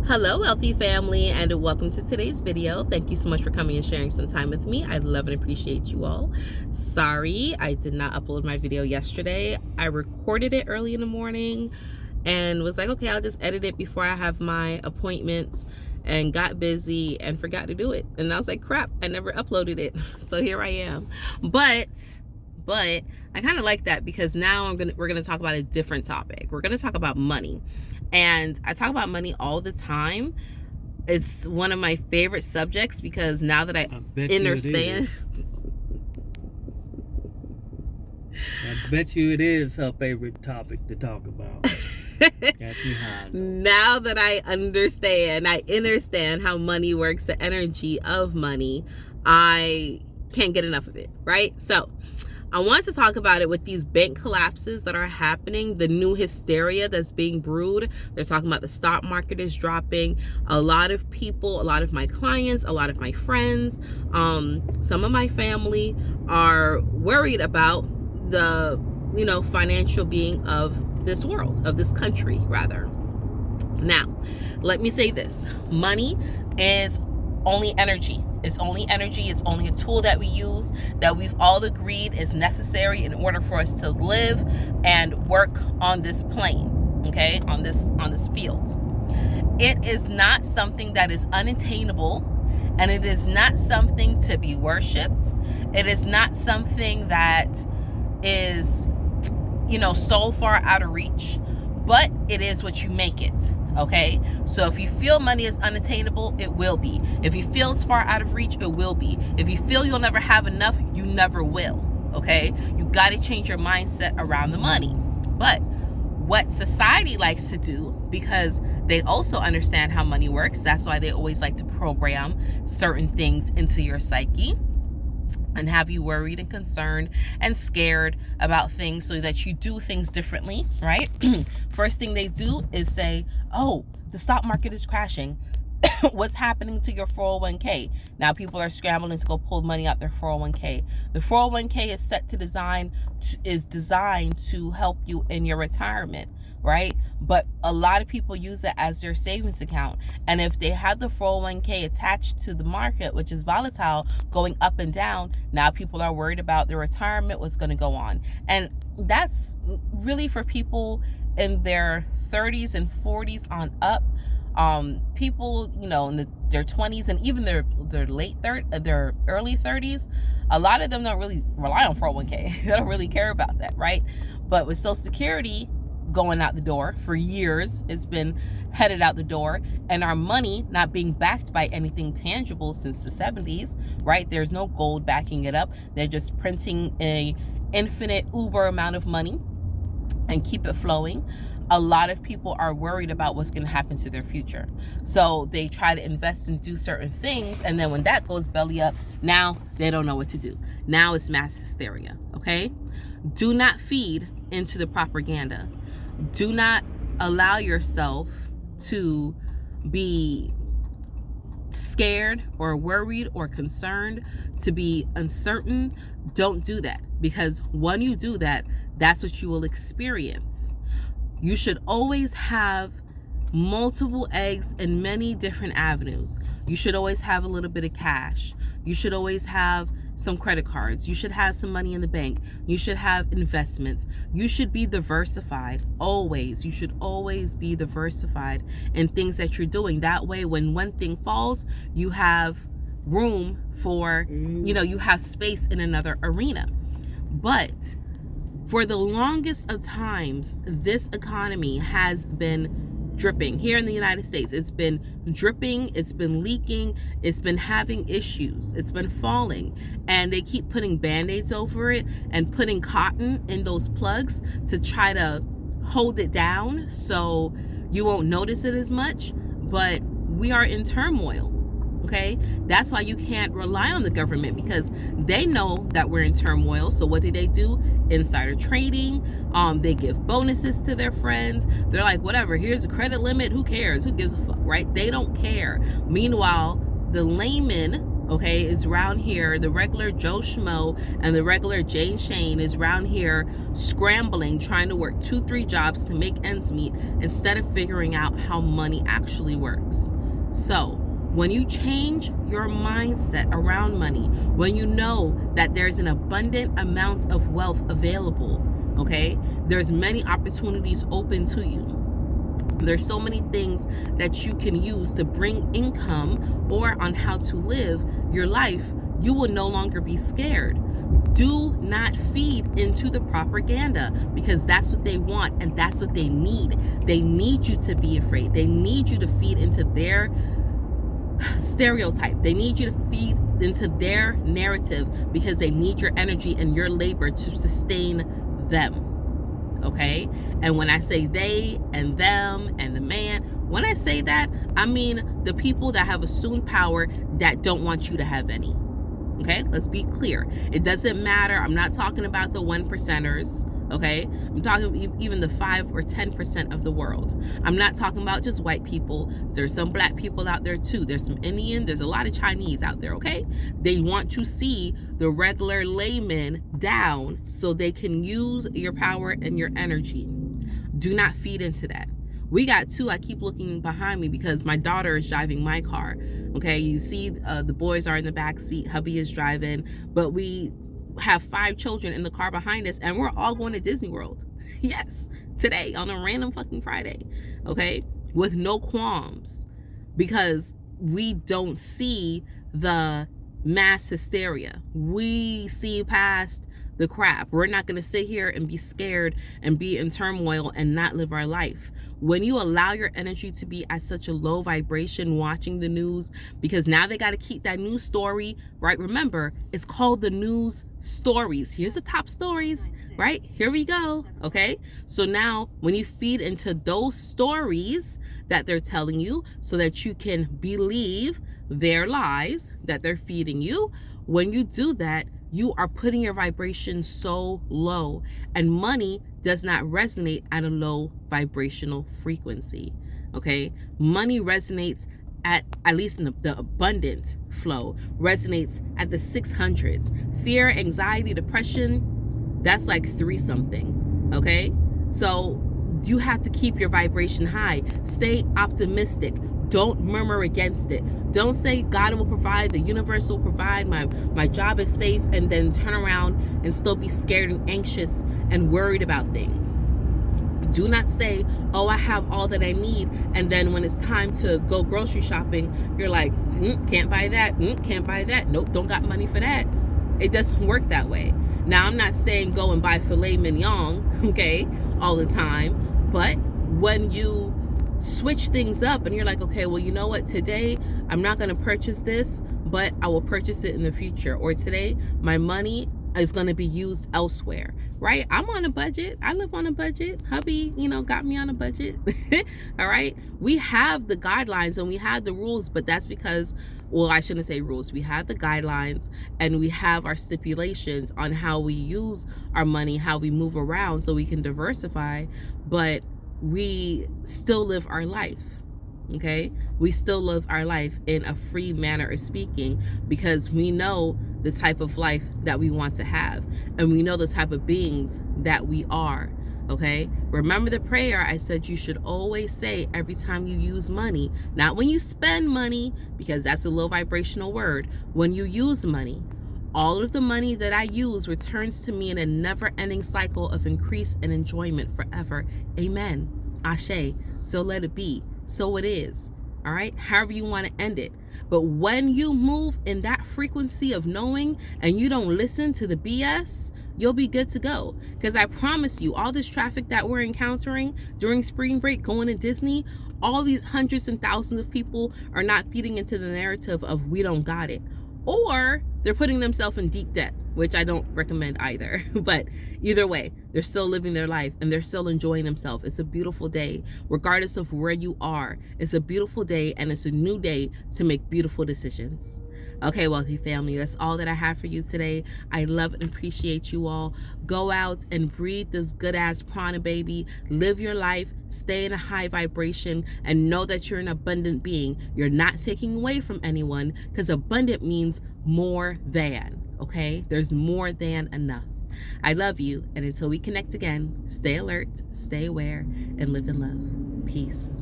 Hello, wealthy family, and welcome to today's video. Thank you so much for coming and sharing some time with me. I love and appreciate you all. Sorry, I did not upload my video yesterday. I recorded it early in the morning and was like, okay, I'll just edit it before I have my appointments, and got busy and forgot to do it. And I was like, crap, I never uploaded it. So here I am. But I kind of like that because now we're gonna talk about a different topic. We're gonna talk about money. And I talk about money all the time. It's one of my favorite subjects because now that I understand. I bet you it is her favorite topic to talk about. That's me high. Now that I understand how money works, the energy of money, I can't get enough of it, right? So I want to talk about it with these bank collapses that are happening, the new hysteria that's being brewed. They're talking about the stock market is dropping. A lot of people, a lot of my clients, a lot of my friends, some of my family are worried about the, financial being of this world, of this country, rather. Now, let me say this. Money is only energy. It's only energy. It's only a tool that we use, that we've all agreed is necessary in order for us to live and work on this plane, okay, on this field. It is not something that is unattainable, and it is not something to be worshipped. It is not something that is, so far out of reach, but it is what you make it. Okay, so if you feel money is unattainable, it will be. If you feel it's far out of reach, it will be. If you feel you'll never have enough, you never will. Okay, you got to change your mindset around the money. But what society likes to do, because they also understand how money works, that's why they always like to program certain things into your psyche and have you worried and concerned and scared about things so that you do things differently, right? First thing they do is say, oh, the stock market is crashing. What's happening to your 401k? Now people are scrambling to go pull money out their 401k. The 401k is designed to help you in your retirement, right? But a lot of people use it as their savings account. And if they have the 401k attached to the market, which is volatile, going up and down, now people are worried about their retirement, what's going to go on. And that's really for people in their 30s and 40s on up. People, in their 20s and even their early 30s, a lot of them don't really rely on 401k. They don't really care about that, right? But with Social Security going out the door for years, it's been headed out the door, and our money not being backed by anything tangible since the 70s, right? There's no gold backing it up. They're just printing a infinite uber amount of money and keep it flowing. A lot of people are worried about what's going to happen to their future. So they try to invest and do certain things. And then when that goes belly up, now they don't know what to do. Now it's mass hysteria. Okay. Do not feed into the propaganda. Do not allow yourself to be scared or worried or concerned, to be uncertain. Don't do that, because when you do that, that's what you will experience. You should always have multiple eggs in many different avenues. You should always have a little bit of cash. You should always have some credit cards. You should have some money in the bank. You should have investments. You should be diversified always. You should always be diversified in things that you're doing. That way, when one thing falls, you have room for, you have space in another arena. But for the longest of times, this economy has been dripping. Here in the United States, it's been dripping, it's been leaking, it's been having issues, it's been falling. And they keep putting Band-Aids over it and putting cotton in those plugs to try to hold it down so you won't notice it as much. But we are in turmoil. Okay, that's why you can't rely on the government, because they know that we're in turmoil. So what do? Insider trading. They give bonuses to their friends. They're like, whatever, here's a credit limit. Who cares? Who gives a fuck, right? They don't care. Meanwhile, the layman okay, is around here. The regular Joe Schmo and the regular Jane Shane is around here scrambling, trying to work 2-3 jobs to make ends meet instead of figuring out how money actually works. So when you change your mindset around money, when you know that there's an abundant amount of wealth available, okay, there's many opportunities open to you. There's so many things that you can use to bring income or on how to live your life. You will no longer be scared. Do not feed into the propaganda, because that's what they want and that's what they need. They need you to be afraid. They need you to feed into their stereotype. They need you to feed into their narrative, because they need your energy and your labor to sustain them. Okay? And when I say they and them and the man, when I say that, I mean the people that have assumed power that don't want you to have any. Okay? Let's be clear. It doesn't matter. I'm not talking about the 1%ers. Okay? I'm talking even the 5 or 10% of the world. I'm not talking about just white people. There's some black people out there too. There's some Indian. There's a lot of Chinese out there. Okay? They want to see the regular layman down so they can use your power and your energy. Do not feed into that. We got two. I keep looking behind me because my daughter is driving my car. Okay? You see the boys are in the back seat. Hubby is driving. But we have 5 children in the car behind us, and we're all going to Disney World. Yes, today on a random fucking Friday, okay, with no qualms, because we don't see the mass hysteria. We see past the crap. We're not going to sit here and be scared and be in turmoil and not live our life. When you allow your energy to be at such a low vibration watching the news, because now they got to keep that news story, right? Remember, it's called the news stories. Here's the top stories, right? Here we go. Okay. So now when you feed into those stories that they're telling you so that you can believe their lies that they're feeding you, when you do that, you are putting your vibration so low, and money does not resonate at a low vibrational frequency. Okay? Money resonates at least in the abundant flow, resonates at the 600s. Fear, anxiety, depression, that's like 3 something. Okay? So you have to keep your vibration high. Stay optimistic. Don't murmur against it. Don't say God will provide, the universe will provide, my job is safe, and then turn around and still be scared and anxious and worried about things. Do not say, oh, I have all that I need, and then when it's time to go grocery shopping, you're like, can't buy that, can't buy that, nope, don't got money for that. It doesn't work that way. Now, I'm not saying go and buy filet mignon, okay, all the time, but when you switch things up and you're like, okay, well, you know what, today I'm not going to purchase this, but I will purchase it in the future, or today my money is going to be used elsewhere, right? I'm on a budget. I live on a budget. Hubby, got me on a budget. All right. We have the guidelines and we have the rules, but that's because, well, I shouldn't say rules. We have the guidelines and we have our stipulations on how we use our money, how we move around so we can diversify, but we still live our life. Okay, we still live our life in a free manner of speaking, because we know the type of life that we want to have, and we know the type of beings that we are. Okay, remember the prayer I said you should always say every time you use money, not when you spend money, because that's a low vibrational word. When you use money, all of the money that I use returns to me in a never-ending cycle of increase and enjoyment forever. Amen. Ashe. So let it be. So it is. All right? However you want to end it. But when you move in that frequency of knowing and you don't listen to the BS, you'll be good to go. Because I promise you, all this traffic that we're encountering during spring break going to Disney, all these hundreds and thousands of people are not feeding into the narrative of we don't got it. Or they're putting themselves in deep debt, which I don't recommend either. But either way, they're still living their life and they're still enjoying themselves. It's a beautiful day, regardless of where you are. It's a beautiful day, and it's a new day to make beautiful decisions. Okay, wealthy family, that's all that I have for you today. I love and appreciate you all. Go out and breathe this good ass prana, baby. Live your life, stay in a high vibration, and know that you're an abundant being. You're not taking away from anyone, because abundant means more than, okay? There's more than enough. I love you, and until we connect again, stay alert, stay aware, and live in love. Peace.